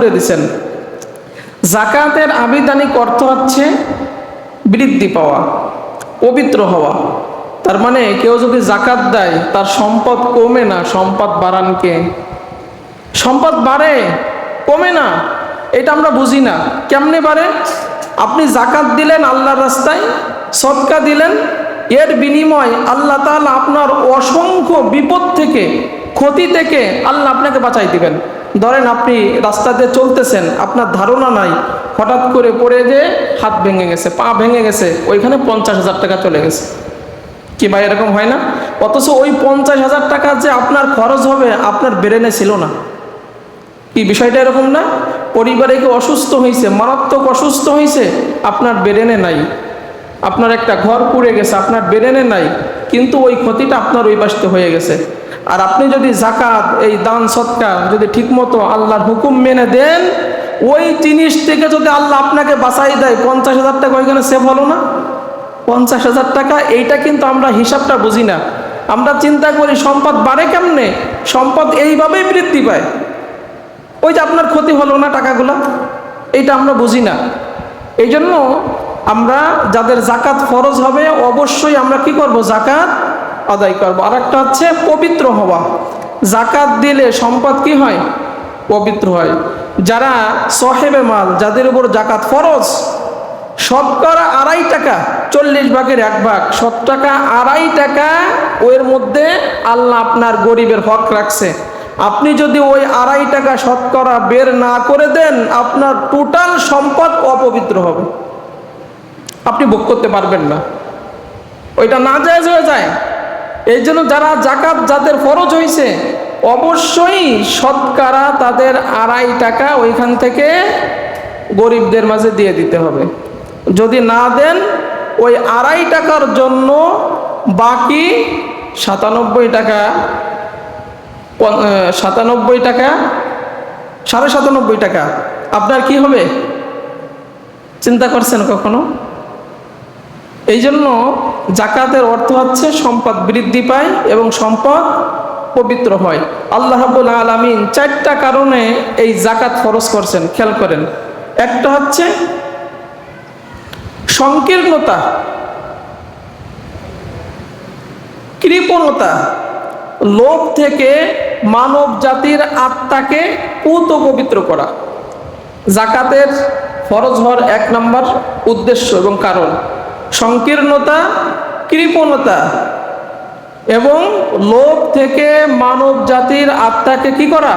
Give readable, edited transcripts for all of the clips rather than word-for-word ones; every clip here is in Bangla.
দিয়েছেন। জাকাতের আবিধানিক অর্থ হচ্ছে বৃদ্ধি পাওয়া, পবিত্র হওয়া। তার মানে কেউ যদি জাকাত দেয় তার সম্পদ কমে না, সম্পদ বাড়ান কে? সম্পদ বাড়ে, কমে না। এটা আমরা বুঝি না। কেমনে বাড়ে? আপনি জাকাত দিলেন আল্লাহর রাস্তায়, সদকা দিলেন, এর বিনিময় আল্লাহ তাআলা আপনার অসংখ্য বিপদ থেকে, ক্ষতি থেকে আল্লাহ আপনাকে বাঁচাই দিবেন। ধরেন আপনি রাস্তাতে চলতেছেন, আপনার ধারণা নাই, হঠাৎ করে পড়ে যে হাত ভেঙে গেছে, পা ভেঙে গেছে, ওইখানে 50,000 টাকা চলে গেছে। কি ভাই এরকম হয় না? অথচ ওই 50,000 টাকা যে আপনার খরচ হবে আপনার ব্রেনে ছিল না। কি বিষয়টা এরকম না? পরিবারে কেউ অসুস্থ হয়েছে, মারাত্মক অসুস্থ হয়েছে, আপনার ব্রেনে নাই। আপনার একটা ঘর পুড়ে গেছে, আপনার ব্রেনে নাই, কিন্তু ওই ক্ষতিটা আপনার ওই পাশে হয়ে গেছে। আর আপনি যদি জাকাত, এই দান সদকা যদি ঠিকমতো আল্লাহর হুকুম মেনে দেন, ওই জিনিস থেকে যদি আল্লাহ আপনাকে বাঁচাই দেয়, 50,000 টাকা ওইখানে সেভ হলো না? 50,000 টাকা, এইটা কিন্তু আমরা হিসাবটা বুঝি না। আমরা চিন্তা করি সম্পদ বাড়ে কেমনে, সম্পদ এইভাবেই বৃদ্ধি পায়। ওই যে আপনার ক্ষতি হলো না টাকাগুলা, এইটা আমরা বুঝি না। এই জন্য আমরা যাদের জাকাত ফরজ হবে অবশ্যই আমরা কি করব? জাকাত আদায় করব। আর একটা হচ্ছে পবিত্র হওয়া। জাকাত দিলে সম্পদ কি হয়? পবিত্র হয়। যারা সাহেবে মাল, যাদের উপর জাকাত ফরজ, শতকরা 2.5 টাকা, 40 ভাগের 1 ভাগ, 7 টাকা, 2.5 টাকা ওর মধ্যে আল্লাহ আপনার গরিবের হক রাখছে। আপনি যদি ওই 2.5 টাকা শতকরা বের না করে দেন, আপনার টোটাল সম্পদ অপবিত্র হবে, আপনি ভোগ করতে পারবেন না, ওইটা নাজায়েজ হয়ে যায়। এই জন্য যারা জাকাত যাদের ফরজ হয়েছে অবশ্যই শতকরা তাদের 2.5 টাকা ওইখান থেকে গরিবদের মাঝে দিয়ে দিতে হবে। যদি না দেন, ওই 2.5 টাকার জন্য বাকি 97 টাকা, 97 টাকা, 97.5 টাকা আপনার কি হবে? চিন্তা করছেন কখনো? এই জন্য জাকাতের অর্থ হচ্ছে সম্পদ বৃদ্ধি পায় এবং সম্পদ পবিত্র হয়। আল্লাহ রাব্বুল আলামিন 4টা কারণে এই জাকাত ফরজ করছেন, খেয়াল করেন। একটা হচ্ছে সংকীর্ণতা, কৃপণতা, লোভ থেকে মানব জাতির আত্মাকে পুত পবিত্র করা। জাকাতের ফরজ হওয়ার 1 নম্বর উদ্দেশ্য এবং কারণ সংকীর্ণতা, কৃপণতা এবং লোভ থেকে মানব জাতির আত্মাকে কি করা?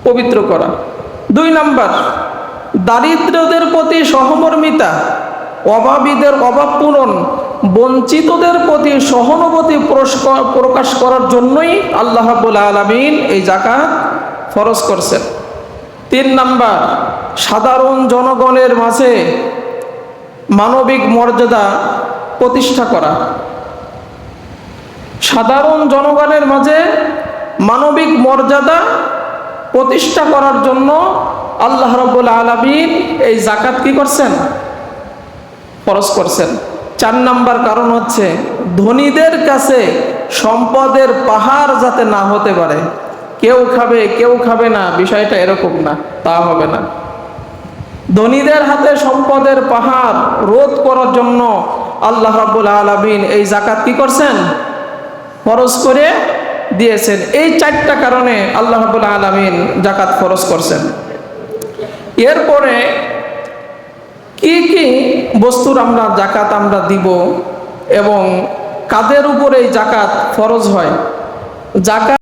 পবিত্র করা। 2 নম্বর দারিদ্রদের প্রতি সহমর্মিতা, অভাবীদের অভাব পূরণ, বঞ্চিতদের প্রতি সহানুভূতি প্রকাশ করার জন্যই আল্লাহ রাব্বুল আলামিন এই জাকাত ফরজ করছেন। 3 নম্বর সাধারণ জনগণের মাঝে মানবিক মর্যাদা প্রতিষ্ঠা করা। সাধারণ জনগণের মাঝে মানবিক মর্যাদা প্রতিষ্ঠা করার জন্য আল্লাহ রাব্বুল আলামিন এই জাকাত কি করছেন? ফরজ করছেন। 4 নম্বর কারণ হচ্ছে ধনীদের কাছে সম্পদের পাহাড় যাতে না হতে পারে। কেউ খাবে কেউ খাবে না, বিষয়টা এরকম না, তা হবে না। ধনীদের হাতে সম্পদের পাহাড় রোধ করার জন্য আল্লাহ রাব্বুল আলামিন এই জাকাত কি করছেন? ফরজ করে দিয়েছেন। এই 4টা কারণে আল্লাহ রাব্বুল আলামিন জাকাত ফরজ করছেন। এরপরে কি কি বস্তুর আমরা জাকাত আমরা দিব এবং কাদের উপরে এই জাকাত ফরজ হয়? জাকাত